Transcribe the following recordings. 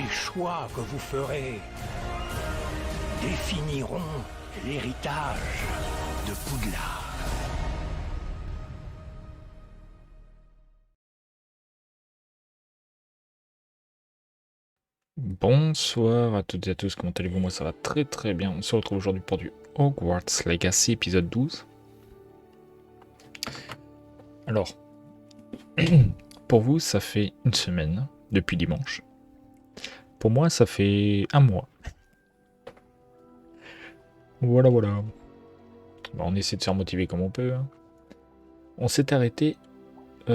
Les choix que vous ferez définiront l'héritage de Poudlard. Bonsoir à toutes et à tous, comment allez-vous? Moi ça va très très bien. On se retrouve aujourd'hui pour du Hogwarts Legacy épisode 12. Alors, pour vous ça fait une semaine depuis dimanche. Pour moi ça fait un mois. Voilà. Bon, on essaie de se faire motiver comme on peut. Hein. On s'est arrêté... Ouais,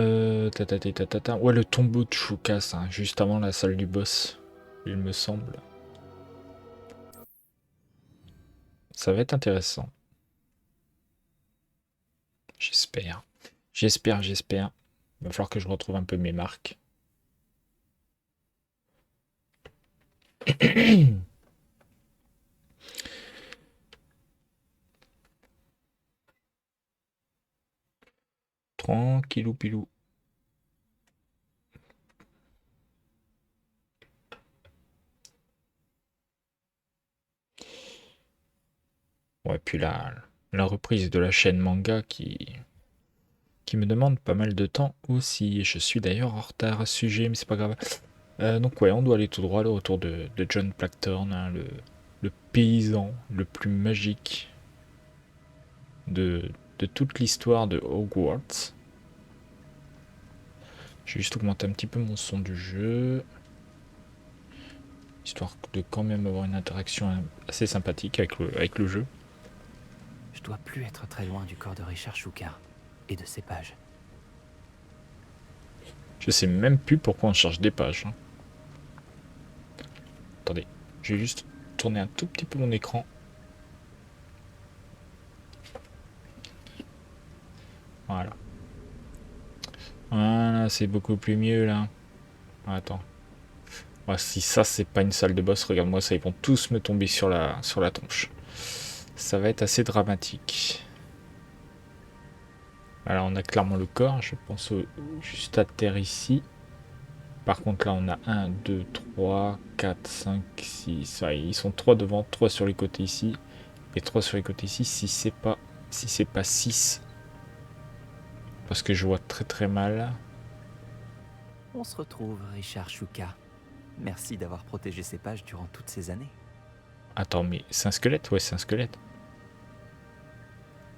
le tombeau de Choukas, hein, juste avant la salle du boss, il me semble. Ça va être intéressant. J'espère. J'espère. Il va falloir que je retrouve un peu mes marques. Tranquillou pilou. Ouais, puis la reprise de la chaîne manga qui me demande pas mal de temps aussi. Je suis d'ailleurs en retard à ce sujet, mais c'est pas grave. Donc ouais, on doit aller tout droit, le retour de John Blackthorne, hein, le paysan le plus magique de toute l'histoire de Hogwarts. Je vais juste augmenter un petit peu mon son du jeu, histoire de quand même avoir une interaction assez sympathique avec le jeu. Je dois plus être très loin du corps de Richard Choukas et de ses pages. Je sais même plus pourquoi on cherche des pages. Hein. Attendez, je vais juste tourner un tout petit peu mon écran. Voilà. Voilà, c'est beaucoup plus mieux là. Attends. Ouais, si ça c'est pas une salle de boss, regarde-moi ça, ils vont tous me tomber sur la tronche. Ça va être assez dramatique. Alors on a clairement le corps, je pense juste à terre ici. Par contre là on a 1, 2, 3, 4, 5, 6. Ouais, ils sont 3 devant, 3 sur les côtés ici. Et 3 sur les côtés ici, si c'est pas 6. Parce que je vois très très mal. On se retrouve, Richard Choukas. Merci d'avoir protégé ces pages durant toutes ces années. Attends, mais c'est un squelette? Ouais, c'est un squelette.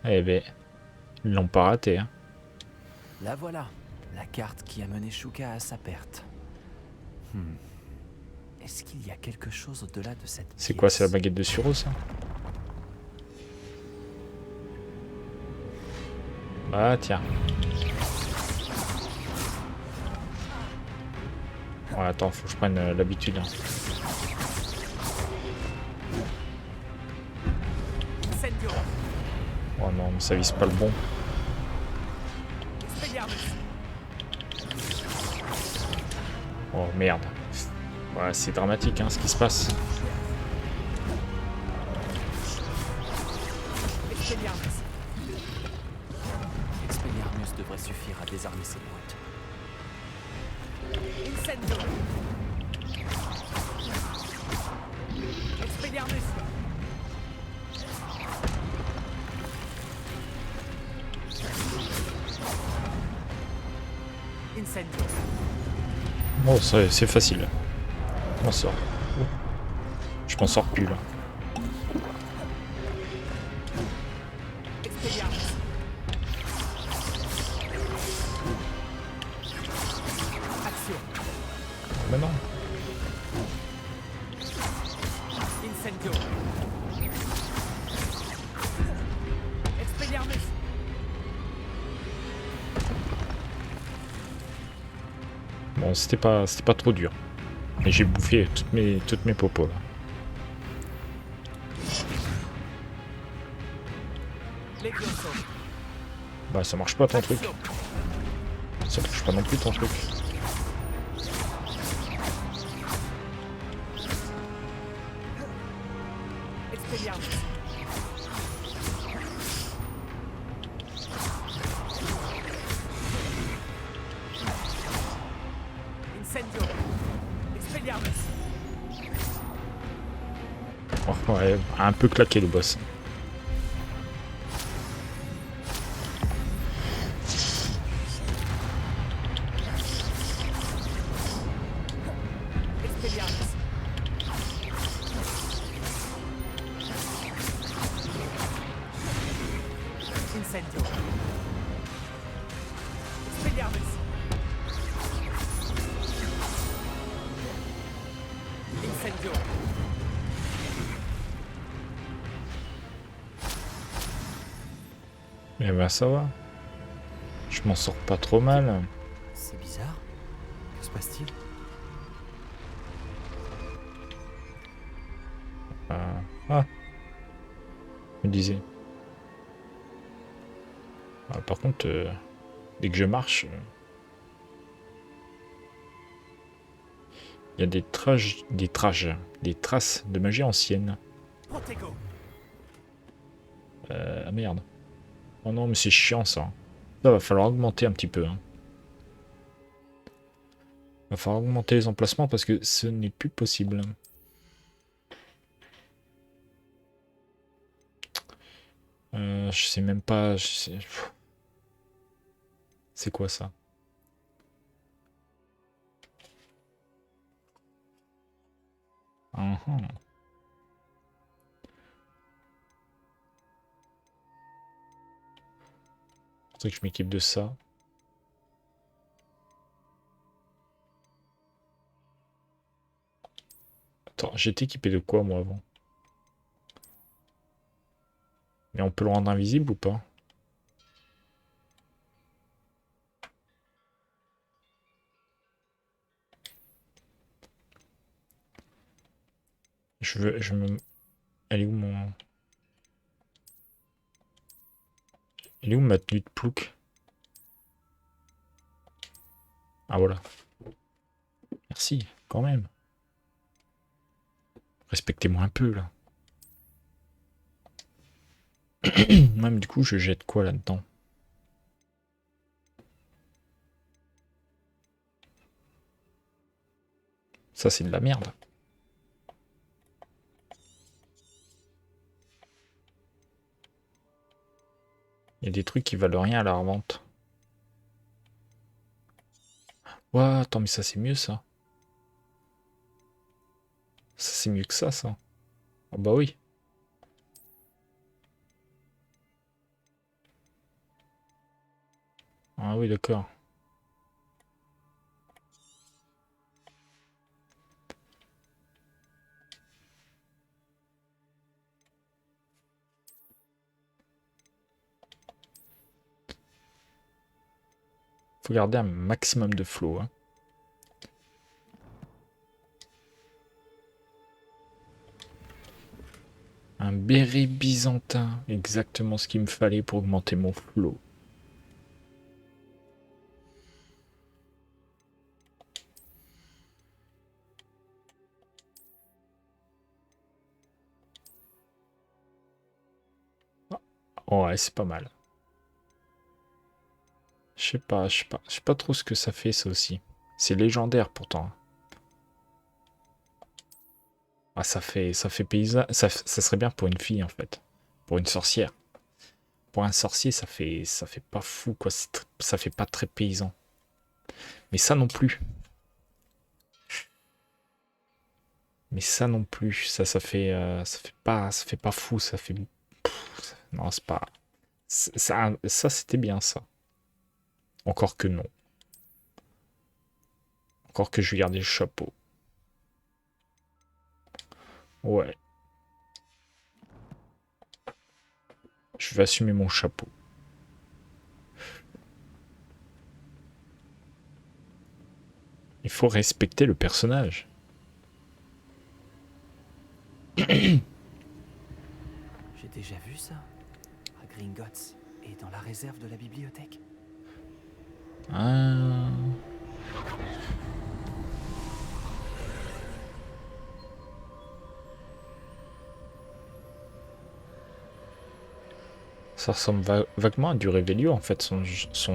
Eh ben, ils l'ont pas raté, hein. La voilà, la carte qui a mené Choukas à sa perte. Est-ce qu'il y a quelque chose au-delà de cette C'est quoi, c'est la pièce? baguette de Suro, ça? Ah, tiens. Ouais, attends, faut que je prenne l'habitude. Hein. Oh non, mais ça vise pas le bon. Oh merde. Ouais, c'est dramatique hein, ce qui se passe. Expelliarmus devrait suffire à désarmer ces brutes. Expelliarmus. Incendio. Bon, c'est facile. Je m'en sors. Je m'en sors plus là. Expelliarmus. Action. Mais non. Incendio. Expelliarmus. Bon, c'était pas trop dur. Et j'ai bouffé toutes mes popos là. Levioso. Bah ça marche pas ton truc. Action. Ça touche pas non plus ton truc. Expelliarmus. Incendio. Expelliarmus. Ouais, un peu claqué le boss. Expelliarmus. Incendio. Expelliarmus. Incendio. Eh ben ça va. Je m'en sors pas trop mal. C'est bizarre. Que se passe-t-il? Ah, je me disais. Ah, par contre, dès que je marche, il y a des traces de magie ancienne. Protego. Ah merde. Oh non, mais c'est chiant ça. Ça va falloir augmenter un petit peu. Hein. Va falloir augmenter les emplacements parce que ce n'est plus possible. Je sais même pas. C'est quoi ça? Mhm. Faudrait que je m'équipe de ça. Attends, j'étais équipé de quoi moi avant? Mais on peut le rendre invisible ou pas? Je me... Elle est où mon... Elle est où ma tenue de plouc? Ah voilà. Merci, quand même. Respectez-moi un peu là. Même du coup, je jette quoi là-dedans? Ça, c'est de la merde. Il y a des trucs qui valent rien à la revente. Ouah, attends, mais ça, c'est mieux ça. Ça, c'est mieux que ça. Ah bah oui. Ah oui, d'accord. Faut garder un maximum de flow. Hein. Un béret byzantin, exactement ce qu'il me fallait pour augmenter mon flow. Oh, ouais, c'est pas mal. Je sais pas trop ce que ça fait ça aussi. C'est légendaire pourtant. Ah, ça fait paysan. Ça serait bien pour une fille en fait. Pour une sorcière. Pour un sorcier, ça fait pas fou quoi. Ça fait pas très paysan. Mais ça non plus. Mais ça non plus. Ça fait pas fou. Ça fait. Non, c'est pas. Ça c'était bien ça. Encore que non. Encore que je vais garder le chapeau. Ouais. Je vais assumer mon chapeau. Il faut respecter le personnage. J'ai déjà vu ça. À Gringotts et dans la réserve de la bibliothèque. Ah. Ça ressemble vaguement à du Revelio en fait, son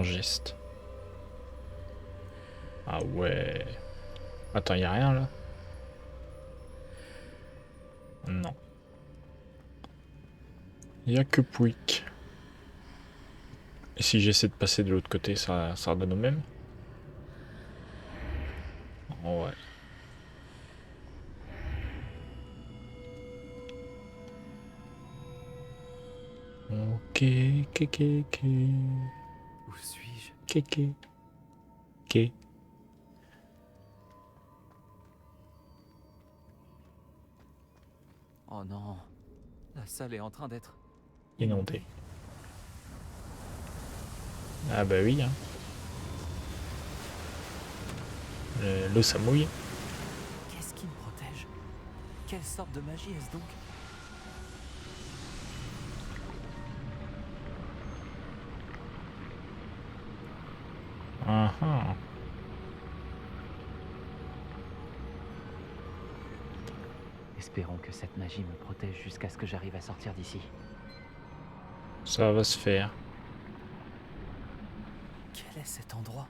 geste. Ah ouais. Attends, y a rien là? Non. Il n'y a que Pouic. Et si j'essaie de passer de l'autre côté, ça redonne au même. Oh, ouais. Ok, ok. Où suis-je? Kéké. Ké. Oh non. La salle est en train d'être Inondé. Ah bah oui, hein. L'eau ça mouille. Qu'est-ce qui me protège? Quelle sorte de magie est-ce donc? Ah ah. Espérons que cette magie me protège jusqu'à ce que j'arrive à sortir d'ici. Ça va se faire. Quel est cet endroit?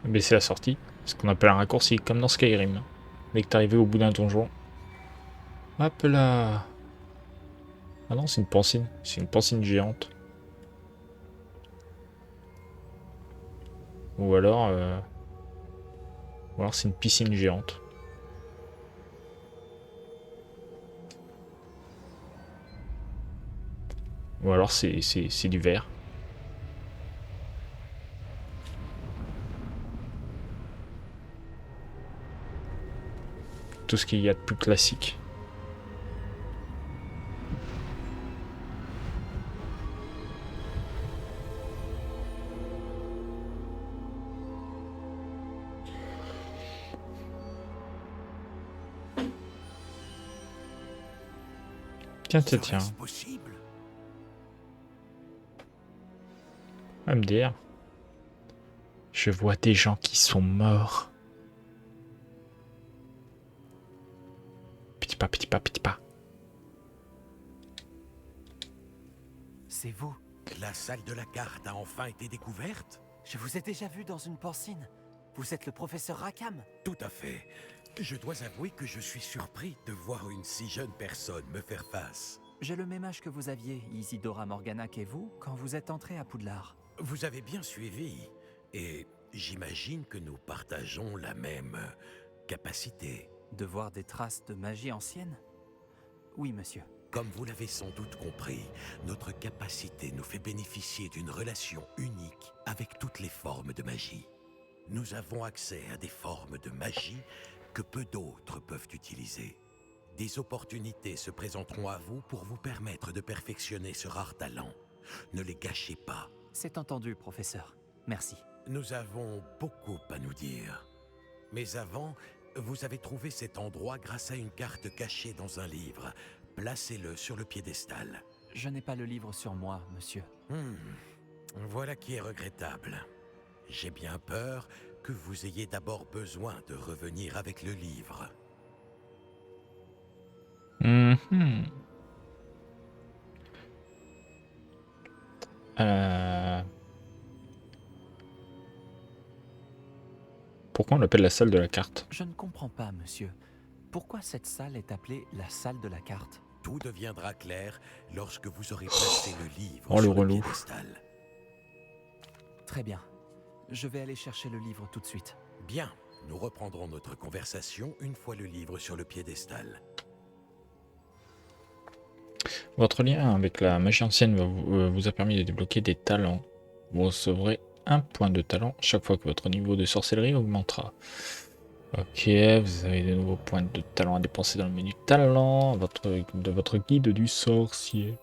Mais c'est la sortie. Ce qu'on appelle un raccourci, comme dans Skyrim. Dès que t'es arrivé au bout d'un donjon. Hop là. Ah non, c'est une pancine. C'est une pancine géante. Ou alors c'est une piscine géante. Ou alors c'est du verre. Tout ce qu'il y a de plus classique. Tiens. Serait-ce possible? MDR. Je vois des gens qui sont morts. Petit pas. C'est vous. La salle de la carte a enfin été découverte? Je vous ai déjà vu dans une pancine. Vous êtes le professeur Rackham? Tout à fait. Je dois avouer que je suis surpris de voir une si jeune personne me faire face. J'ai le même âge que vous aviez, Isidora Morganac et vous, quand vous êtes entré à Poudlard. Vous avez bien suivi. Et j'imagine que nous partageons la même capacité. De voir des traces de magie ancienne? Oui, monsieur. Comme vous l'avez sans doute compris, notre capacité nous fait bénéficier d'une relation unique avec toutes les formes de magie. Nous avons accès à des formes de magie que peu d'autres peuvent utiliser. Des opportunités se présenteront à vous pour vous permettre de perfectionner ce rare talent. Ne les gâchez pas. C'est entendu, professeur. Merci. Nous avons beaucoup à nous dire. Mais avant, vous avez trouvé cet endroit grâce à une carte cachée dans un livre. Placez-le sur le piédestal. Je n'ai pas le livre sur moi, monsieur. Voilà qui est regrettable. J'ai bien peur que vous ayez d'abord besoin de revenir avec le livre. Pourquoi on l'appelle la salle de la carte? Je ne comprends pas, monsieur. Pourquoi cette salle est appelée la salle de la carte? Tout deviendra clair lorsque vous aurez placé le livre Oh, le sur le relou. piédestal. Très bien. Je vais aller chercher le livre tout de suite. Bien, nous reprendrons notre conversation une fois le livre sur le piédestal. Votre lien avec la magie ancienne vous a permis de débloquer des talents. Vous recevrez un point de talent chaque fois que votre niveau de sorcellerie augmentera. Ok, vous avez de nouveaux points de talent à dépenser dans le menu talent de votre guide du sorcier.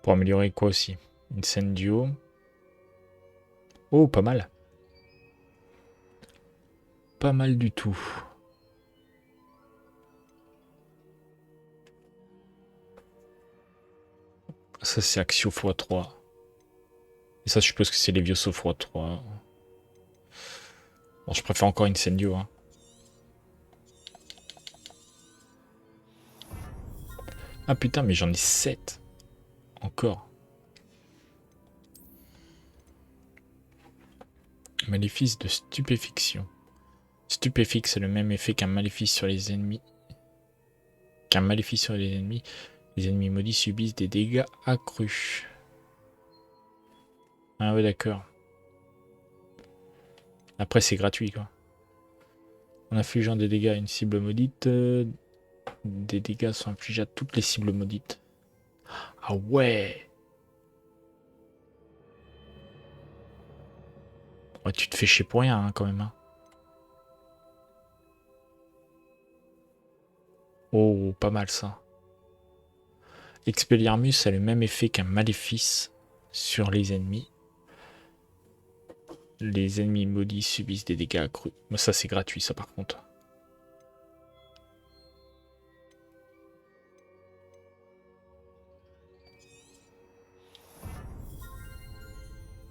Pour améliorer quoi aussi? Incendio. Oh, pas mal. Pas mal du tout. Ça, c'est Axio x3. Et ça, je suppose que c'est Levioso x3. Bon, je préfère encore Incendio. Hein. Ah putain, mais j'en ai 7. Encore. Maléfice de stupéfiction. Stupéfixe a le même effet qu'un maléfice sur les ennemis. Les ennemis maudits subissent des dégâts accrus. Ah ouais, d'accord. Après, c'est gratuit, quoi. En infligeant des dégâts à une cible maudite, des dégâts sont infligés à toutes les cibles maudites. Ah ouais! Ouais, tu te fais chier pour rien, hein, quand même. Hein. Oh, pas mal, ça. Expelliarmus a le même effet qu'un maléfice sur les ennemis. Les ennemis maudits subissent des dégâts accrus. Mais ça, c'est gratuit, ça, par contre.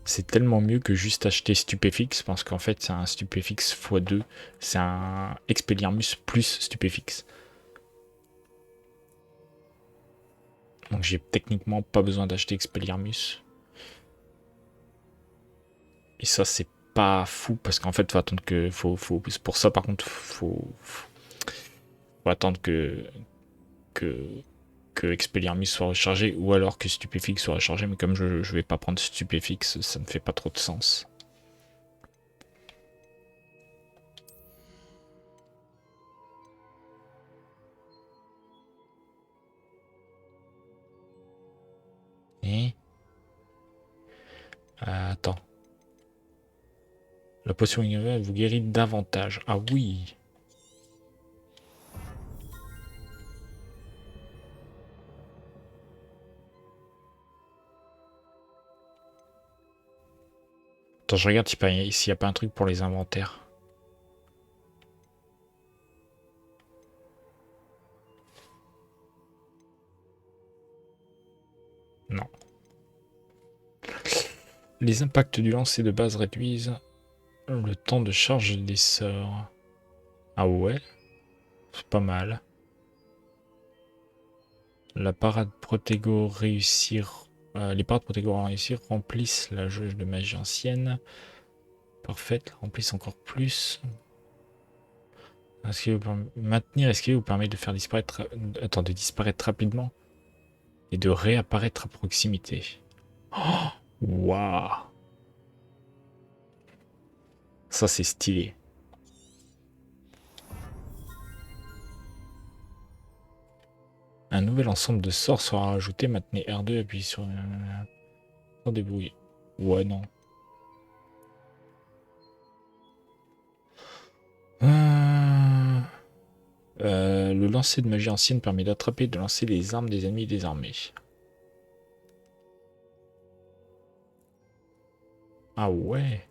C'est tellement mieux que juste acheter Stupéfixe, parce qu'en fait, c'est un Stupéfixe x2. C'est un Expelliarmus plus Stupéfixe. Donc j'ai techniquement pas besoin d'acheter Expelliarmus. Et ça, c'est pas fou, parce qu'en fait, faut attendre que... pour ça, par contre, faut attendre que Expelliarmus soit rechargé, ou alors que Stupéfixe soit rechargé, mais comme je vais pas prendre Stupéfixe, ça ne fait pas trop de sens. Et... attends. La potion ignorée, elle vous guérit davantage. Ah oui. Attends, je regarde s'il n'y a pas un truc pour les inventaires. Non. Les impacts du lancer de base réduisent le temps de charge des sorts. Ah ouais, c'est pas mal. La parade Protego réussir. Les parades Protego réussir remplissent la jauge de magie ancienne. Parfaite, remplissent encore plus. Maintenir esquive vous permet de faire disparaître. Attends, de disparaître rapidement et de réapparaître à proximité. Oh, waouh! Ça, c'est stylé. Un nouvel ensemble de sorts sera ajouté. Maintenez R2, appuyez sur... sans débrouiller. Ouais, non. Le lancer de magie ancienne permet d'attraper et de lancer les armes des ennemis désarmés. Ah ouais.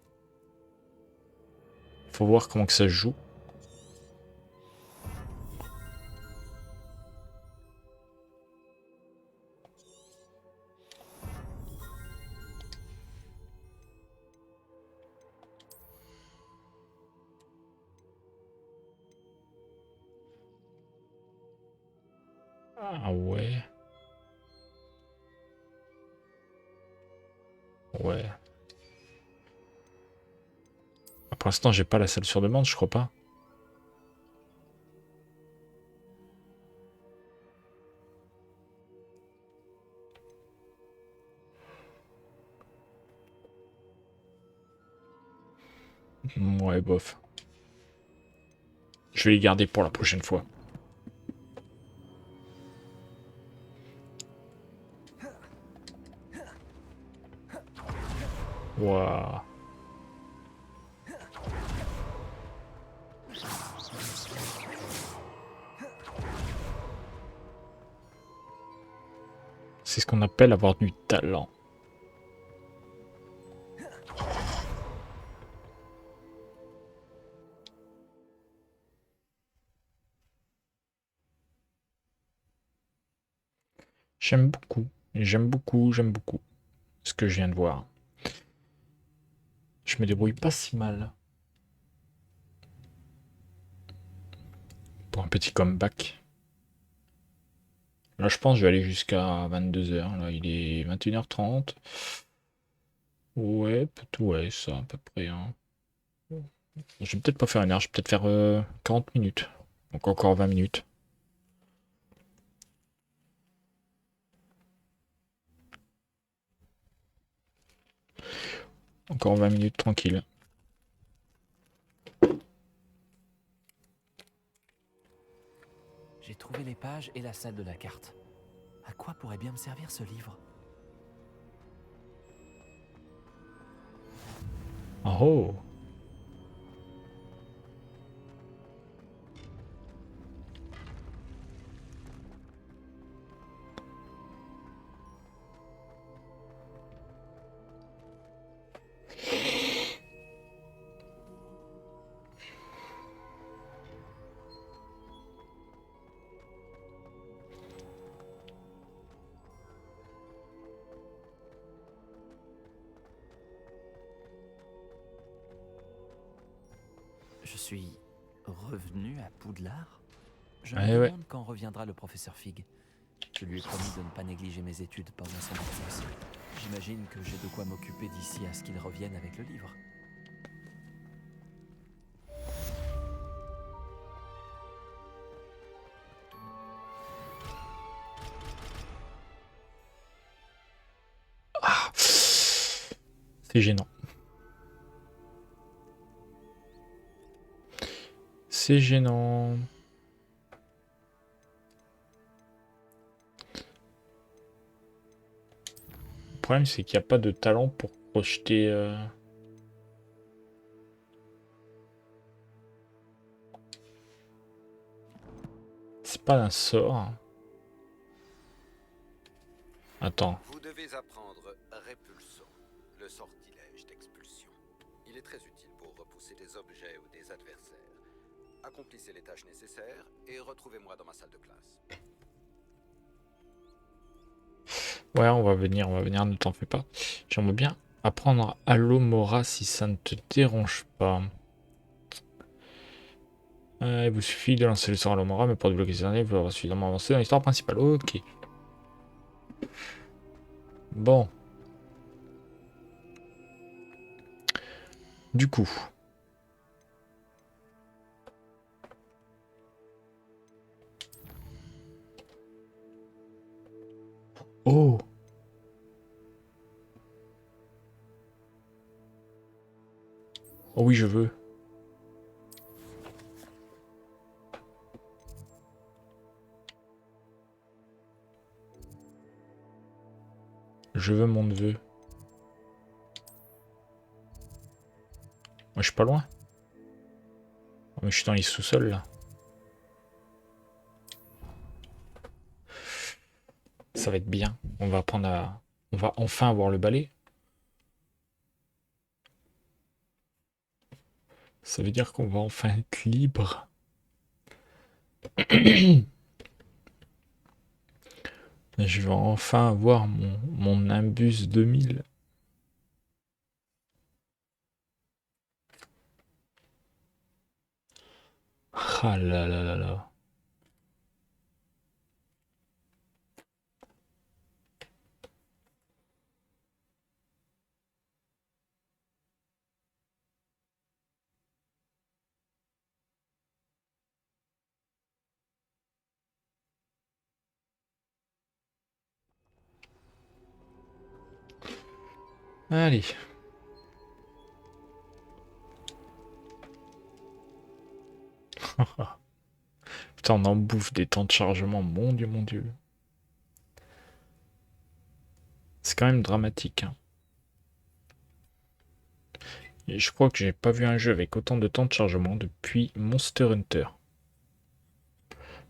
Faut voir comment que ça se joue. Ah ouais. Ouais. Pour l'instant, j'ai pas la salle sur demande, je crois pas. Ouais, bof. Je vais les garder pour la prochaine fois. Waouh. C'est ce qu'on appelle avoir du talent. J'aime beaucoup, j'aime beaucoup ce que je viens de voir. Je me débrouille pas si mal. Pour un petit comeback. Là, je pense que je vais aller jusqu'à 22h. Là, il est 21h30. Ouais, ouais, ça, à peu près. Hein. Je vais peut-être pas faire une heure, je vais peut-être faire 40 minutes. Donc encore 20 minutes. Encore 20 minutes tranquille. J'ai trouvé les pages et la salle de la carte. À quoi pourrait bien me servir ce livre? Oh! Je suis revenu à Poudlard? Je me Ouais, ouais. demande quand reviendra le professeur Fig. Je lui ai promis de ne pas négliger mes études pendant son absence. J'imagine que j'ai de quoi m'occuper d'ici à ce qu'il revienne avec le livre. Ah, c'est gênant. C'est gênant. Le problème, c'est qu'il n'y a pas de talent pour projeter. C'est pas un sort. Attends. Vous devez apprendre Répulsion, le sortilège d'expulsion. Il est très utile pour repousser des objets ou des adversaires. Accomplissez les tâches nécessaires et retrouvez-moi dans ma salle de classe. Ouais, on va venir, ne t'en fais pas. J'aimerais bien apprendre Alomora si ça ne te dérange pas. Il vous suffit de lancer le sort Alomora, mais pour débloquer ces derniers, il faut avoir suffisamment avancé dans l'histoire principale. Ok. Bon. Du coup. Oh! Oh oui, je veux. Je veux mon neveu. Moi, je suis pas loin. Oh, mais je suis dans les sous-sols, là. Ça va être bien. On va apprendre à... On va enfin avoir le balai. Ça veut dire qu'on va enfin être libre. Je vais enfin avoir mon Nimbus 2000. Ah là là là là. Allez. Putain, on en bouffe des temps de chargement. Mon Dieu, mon Dieu. C'est quand même dramatique. Hein. Et je crois que j'ai pas vu un jeu avec autant de temps de chargement depuis Monster Hunter.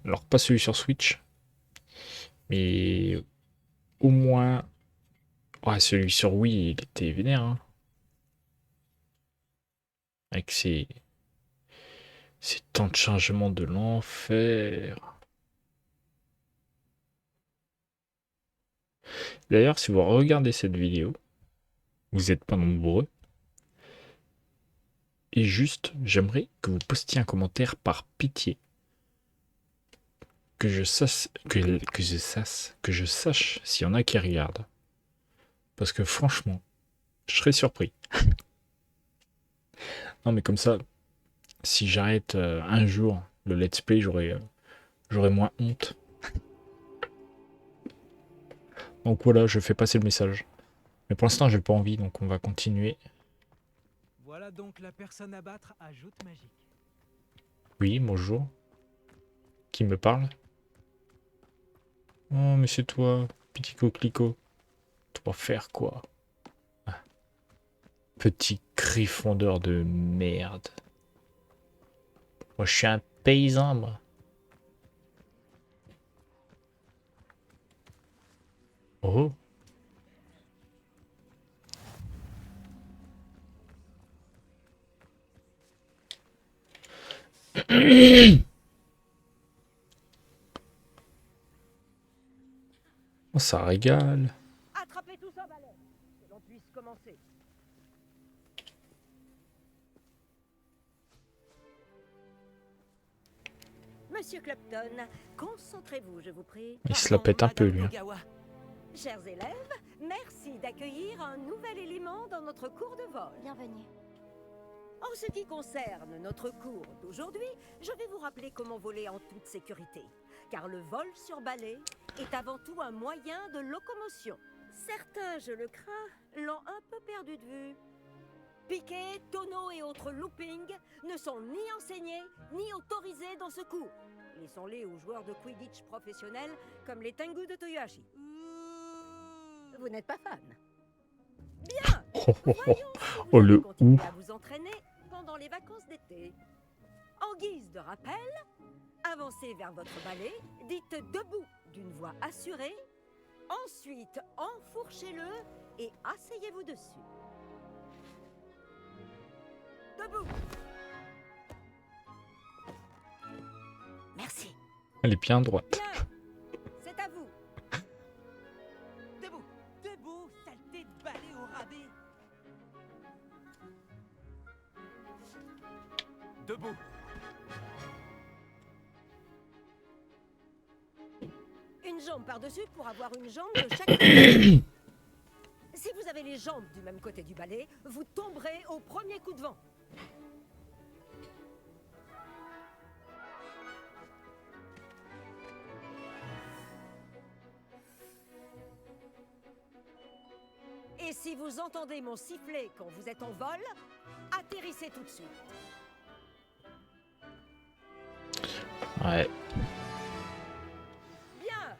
Alors, pas celui sur Switch. Mais au moins... Ouais, celui sur Wii, il était vénère. Hein. Avec ses temps de chargement de l'enfer. D'ailleurs, si vous regardez cette vidéo, vous n'êtes pas nombreux. Et juste, j'aimerais que vous postiez un commentaire par pitié. que je sache, que je sache s'il y en a qui regardent. Parce que franchement, je serais surpris. Non mais comme ça, si j'arrête un jour le let's play, j'aurais moins honte. Donc voilà, je fais passer le message. Mais pour l'instant, j'ai pas envie, donc on va continuer. Voilà donc la personne à battre à joute magique. Oui, bonjour. Qui me parle? Oh, mais c'est toi, petit coquelicot. Tu vas faire quoi? Ah, petit griffondeur de merde. Moi, je suis un paysan, moi. Oh. Oh, ça régale. Attrapez tous un balai, que l'on puisse commencer. Monsieur Clapton, concentrez-vous, je vous prie. Il se la pète un peu, Madame lui. Togawa. Chers élèves, merci d'accueillir un nouvel élément dans notre cours de vol. Bienvenue. En ce qui concerne notre cours d'aujourd'hui, je vais vous rappeler comment voler en toute sécurité. Car le vol sur balai est avant tout un moyen de locomotion. Certains, je le crains, l'ont un peu perdu de vue. Piquet, tonneaux et autres loopings ne sont ni enseignés ni autorisés dans ce cours. Laissons-les aux joueurs de Quidditch professionnels comme les Tengu de Toyohashi. Vous n'êtes pas fan? Bien. Oh, oh, oh. Voyons si vous Oh, allez le continuer ou. à vous entraîner pendant les vacances d'été. En guise de rappel, avancez vers votre balai, dites debout d'une voix assurée, ensuite enfourchez-le et asseyez-vous dessus. Debout. Merci. Elle est bien droite. Bien. C'est à vous. Debout. Debout, saleté de balai au rabais. Debout. Une jambe par-dessus pour avoir une jambe de chaque côté. Si vous avez les jambes du même côté du balai, vous tomberez au premier coup de vent. Et si vous entendez mon sifflet quand vous êtes en vol, atterrissez tout de suite. Ouais. Bien.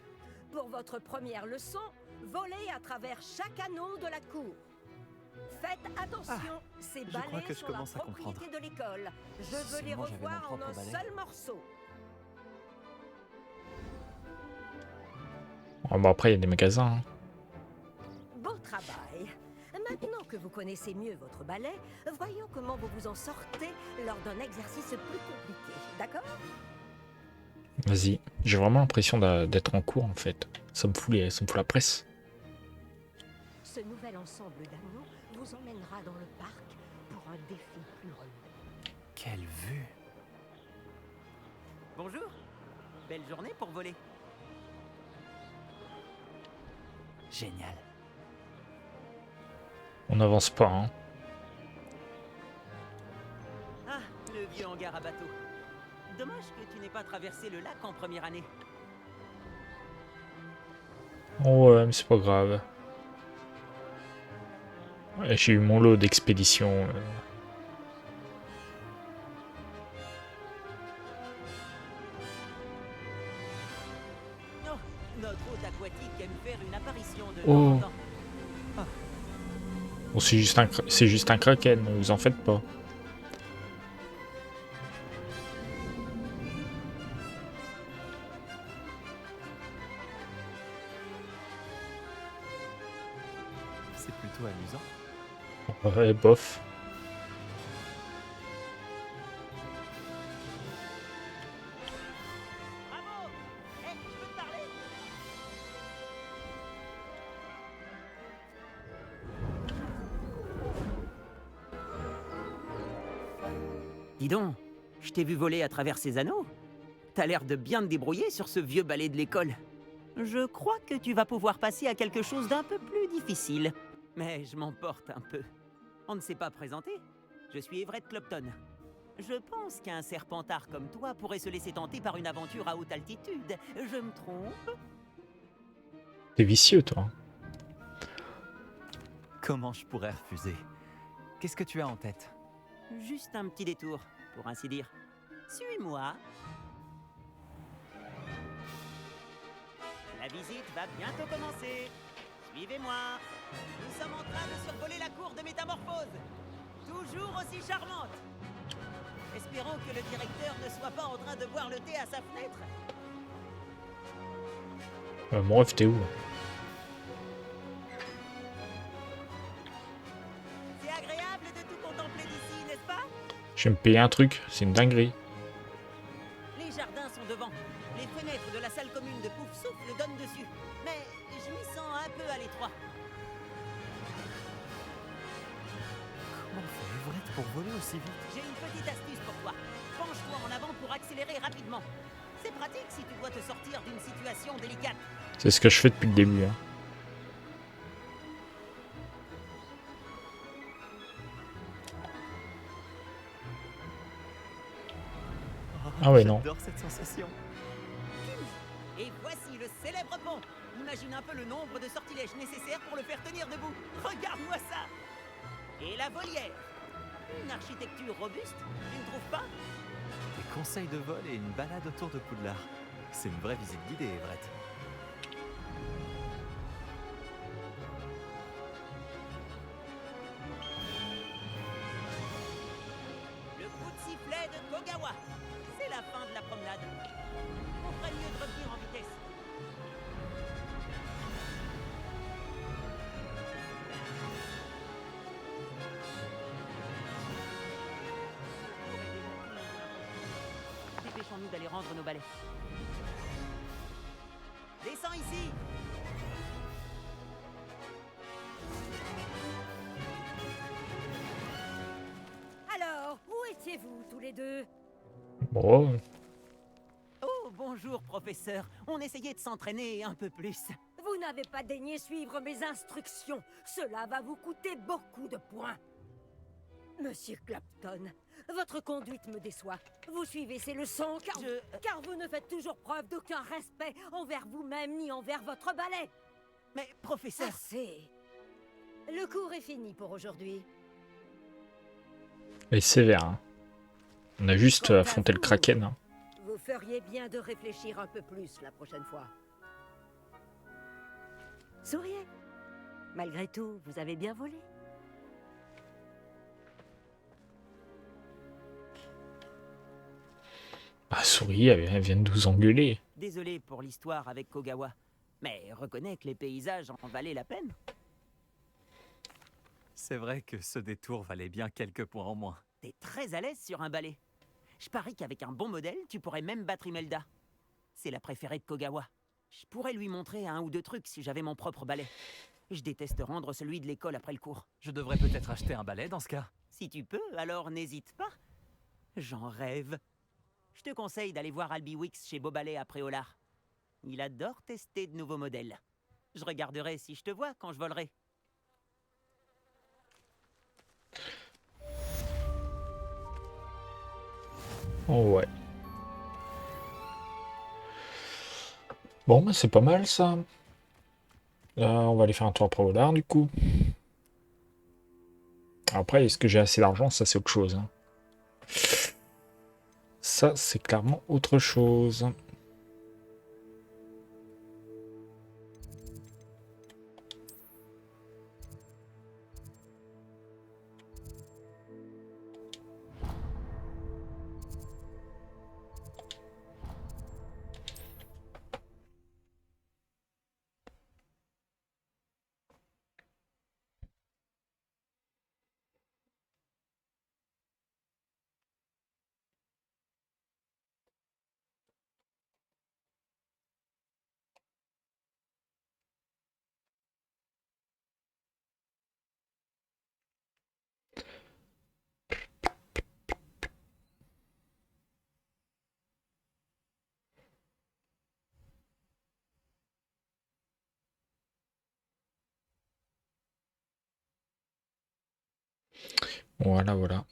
Pour votre première leçon, volez à travers chaque anneau de la cour. Faites attention, ces crois balais que je sont la commence à comprendre. propriété de l'école. Je veux les Seulement j'avais mon revoir en propre un balai. seul morceau. Oh, bah après, il y a des magasins. Hein. Beau travail. Maintenant que vous connaissez mieux votre balai, voyons comment vous vous en sortez lors d'un exercice plus compliqué. D'accord? Vas-y. J'ai vraiment l'impression d'être en cours, en fait. Ça me fout la presse. Ce nouvel ensemble d'anneaux vous emmènera dans le parc pour un défi plus relevé. Quelle vue! Bonjour. Belle journée pour voler. Génial. On n'avance pas, hein. Ah, le vieux hangar à bateau. Dommage que tu n'aies pas traversé le lac en première année. Oh ouais, mais c'est pas grave. Ouais, j'ai eu mon lot d'expéditions. Oh, notre hôte aquatique aime faire une apparition de Oh. temps en temps. Bon, c'est juste un kraken, ne vous en faites pas. C'est plutôt amusant. Ouais, bof. Bravo. Eh, je peux te parler? Dis donc, je t'ai vu voler à travers ces anneaux. t'as l'air de bien te débrouiller sur ce vieux balai de l'école. Je crois que tu vas pouvoir passer à quelque chose d'un peu plus difficile. Mais je m'emporte un peu. On ne s'est pas présenté. Je suis Everett Clopton. Je pense qu'un serpentard comme toi pourrait se laisser tenter par une aventure à haute altitude. Je me trompe? T'es vicieux, toi. Comment je pourrais refuser? Qu'est-ce que tu as en tête? Juste un petit détour, pour ainsi dire. Suis-moi. La visite va bientôt commencer. Suivez-moi. Nous sommes en train de survoler la cour de métamorphose. Toujours aussi charmante. Espérons que le directeur ne soit pas en train de boire le thé à sa fenêtre. Mon rêve, t'es où? C'est agréable de tout contempler d'ici, n'est-ce pas? Je vais me payer un truc, c'est une dinguerie. Les jardins sont devant. Les fenêtres de la salle commune de Pouf Souffle donnent dessus. Mais je m'y sens un peu à l'étroit. Comment fait Everett pour voler aussi vite? J'ai une petite astuce pour toi. Penche-toi en avant pour accélérer rapidement. C'est pratique si tu dois te sortir d'une situation délicate. C'est ce que je fais depuis le début. Hein. Ah ouais, non. J'adore cette sensation. Et voici le célèbre pont. Imagine un peu le nombre de sortilèges nécessaires pour le faire tenir debout. Regarde-moi ça. Et la volière. Une architecture robuste, tu ne trouves pas? Des conseils de vol et une balade autour de Poudlard. C'est une vraie visite guidée, Everett. Le coup de sifflet de Kogawa. C'est la fin de la promenade. On ferait mieux de revenir en vitesse. Dépêchons-nous d'aller rendre nos balais. Descends ici. Alors, où étiez-vous tous les deux? Bon, Oh, bonjour, professeur. On essayait de s'entraîner un peu plus. Vous n'avez pas daigné suivre mes instructions. Cela va vous coûter beaucoup de points. Monsieur Clapton, votre conduite me déçoit. Vous suivez ces leçons car vous ne faites toujours preuve d'aucun respect envers vous-même ni envers votre balai. Mais, professeur... Assez. Le cours est fini pour aujourd'hui. elle est sévère. Hein. On a juste Quant à affronté le vous, Kraken. Hein. Vous feriez bien de réfléchir un peu plus la prochaine fois. Souriez. Malgré tout, vous avez bien volé. Ah, souris, elle vient de nous engueuler. Désolé pour l'histoire avec Kogawa, mais reconnais que les paysages en valaient la peine. C'est vrai que ce détour valait bien quelques points en moins. T'es très à l'aise sur un balai. Je parie qu'avec un bon modèle, tu pourrais même battre Imelda. C'est la préférée de Kogawa. Je pourrais lui montrer un ou deux trucs si j'avais mon propre balai. Je déteste rendre celui de l'école après le cours. Je devrais peut-être acheter un balai dans ce cas. Si tu peux, alors n'hésite pas. J'en rêve. Je te conseille d'aller voir Albi Wix chez Beaubalais à Préolard. Il adore tester de nouveaux modèles. Je regarderai si je te vois quand je volerai. Oh ouais. Bon, bah, c'est pas mal ça. On va aller faire un tour à Préolard du coup. Après, est-ce que j'ai assez d'argent? Ça, c'est autre chose. Hein. Ça, c'est clairement autre chose. Voilà, voilà.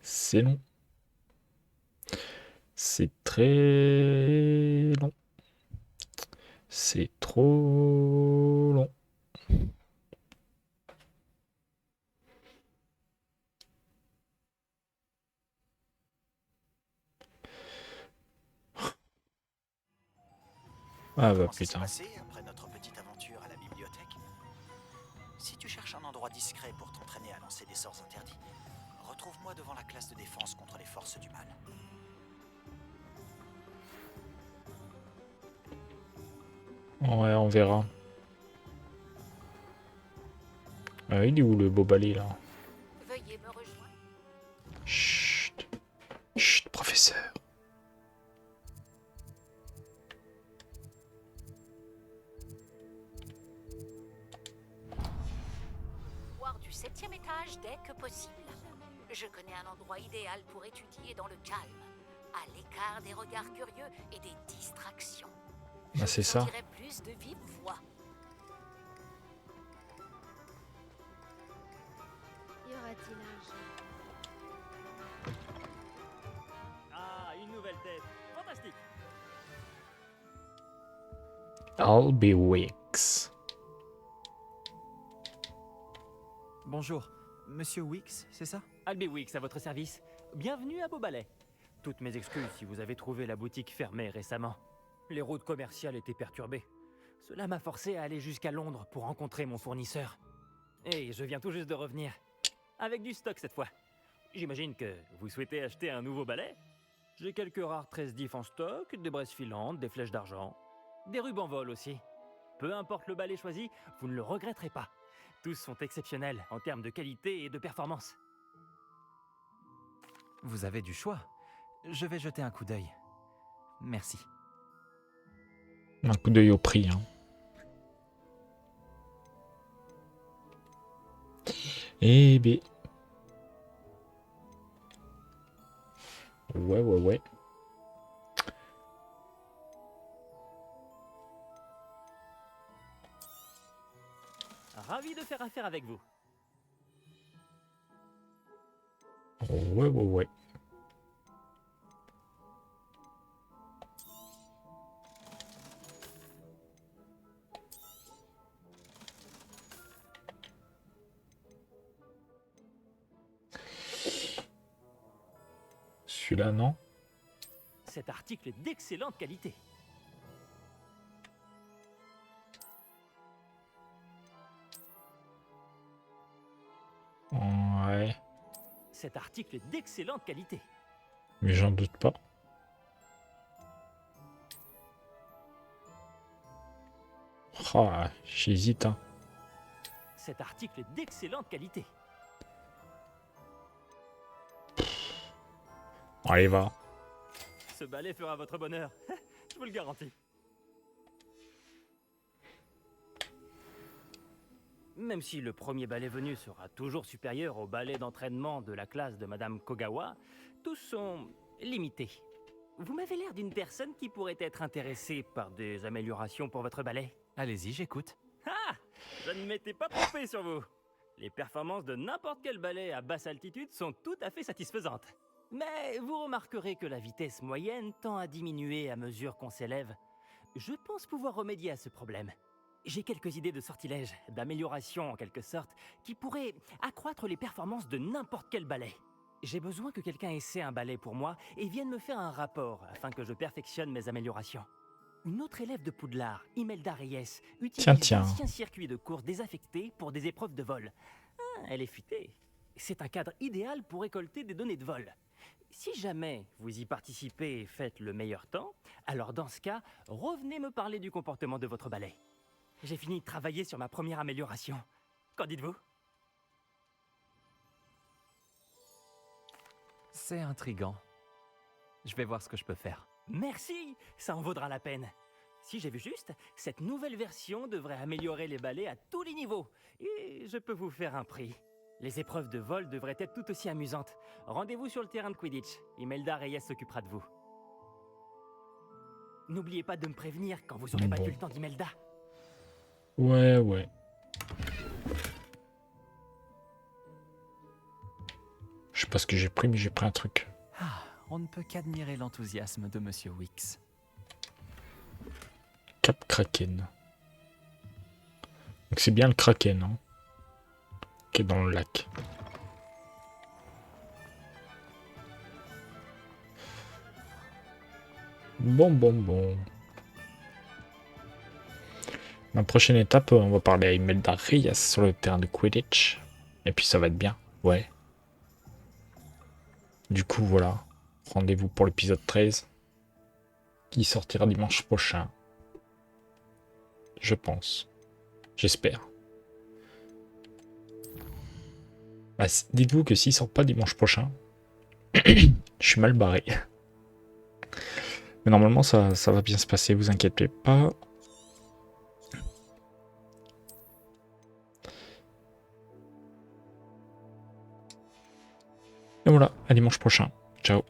C'est long. C'est très long. C'est trop long. Ah bah Comment ça s'est putain. passé après notre petite aventure à la bibliothèque? Si tu cherches un endroit discret pour t'entraîner à lancer des sorts interdits, retrouve-moi devant la classe de défense contre les forces du mal. Ouais, on verra. Il est où le beau balai là? Veuillez me rejoindre. Chut. Chut, professeur. Voir du 7e étage dès que possible. Je connais un endroit idéal pour étudier dans le calme, à l'écart des regards curieux et des distractions. Bah c'est ça. Je dirais plus de vive voix. Y aura-t-il un jeu? Ah, une nouvelle tête. Fantastique. I'll be Wix. Bonjour, Monsieur Wix, c'est ça? Albie Wix à votre service. Bienvenue à Beaubalais. Toutes mes excuses si vous avez trouvé la boutique fermée récemment. Les routes commerciales étaient perturbées. Cela m'a forcé à aller jusqu'à Londres pour rencontrer mon fournisseur. Et je viens tout juste de revenir. Avec du stock cette fois. J'imagine que vous souhaitez acheter un nouveau balai? J'ai quelques rares 13 diff en stock, des braises filantes, des flèches d'argent, des rubans vol aussi. Peu importe le balai choisi, vous ne le regretterez pas. Tous sont exceptionnels en termes de qualité et de performance. Vous avez du choix. Je vais jeter un coup d'œil. Merci. Un coup d'œil au prix. Hein. Eh bé. Ouais. Ravi de faire affaire avec vous. Ouais. Celui-là, non? Cet article est d'excellente qualité. Ouais. Cet article est d'excellente qualité. Mais j'en doute pas. Ah, j'hésite. Hein. Cet article est d'excellente qualité. Allez, va. Ce balai fera votre bonheur. Je vous le garantis. Même si le premier balai venu sera toujours supérieur au balai d'entraînement de la classe de Madame Kogawa, tous sont limités. Vous m'avez l'air d'une personne qui pourrait être intéressée par des améliorations pour votre balai. Allez-y, j'écoute. Ah! Je ne m'étais pas trompé sur vous. Les performances de n'importe quel balai à basse altitude sont tout à fait satisfaisantes. Mais vous remarquerez que la vitesse moyenne tend à diminuer à mesure qu'on s'élève. Je pense pouvoir remédier à ce problème. J'ai quelques idées de sortilèges, d'amélioration en quelque sorte, qui pourraient accroître les performances de n'importe quel balai. J'ai besoin que quelqu'un essaie un balai pour moi et vienne me faire un rapport afin que je perfectionne mes améliorations. Une autre élève de Poudlard, Imelda Reyes, utilise Tiens. d'anciens circuits de course désaffectés pour des épreuves de vol. Ah, elle est futée. C'est un cadre idéal pour récolter des données de vol. Si jamais vous y participez et faites le meilleur temps, alors dans ce cas, revenez me parler du comportement de votre balai. J'ai fini de travailler sur ma première amélioration. Qu'en dites-vous? C'est intriguant. Je vais voir ce que je peux faire. Merci, ça en vaudra la peine. Si j'ai vu juste, cette nouvelle version devrait améliorer les balais à tous les niveaux. Et je peux vous faire un prix. Les épreuves de vol devraient être tout aussi amusantes. Rendez-vous sur le terrain de Quidditch. Imelda Reyes s'occupera de vous. N'oubliez pas de me prévenir quand vous aurez battu le temps d'Imelda. Ouais. Je sais pas ce que j'ai pris, mais j'ai pris un truc. Ah, on ne peut qu'admirer l'enthousiasme de Monsieur Wicks. Cap Kraken. Donc c'est bien le Kraken, hein, qui est dans le lac. Bon. Ma prochaine étape, on va parler à Imelda Reyes sur le terrain de Quidditch. Et puis ça va être bien, ouais. Du coup, voilà. Rendez-vous pour l'épisode 13. Qui sortira dimanche prochain. Je pense. J'espère. Bah, dites-vous que s'il sort pas dimanche prochain, je suis mal barré. Mais normalement, ça va bien se passer, vous inquiétez pas. Et voilà, à dimanche prochain. Ciao.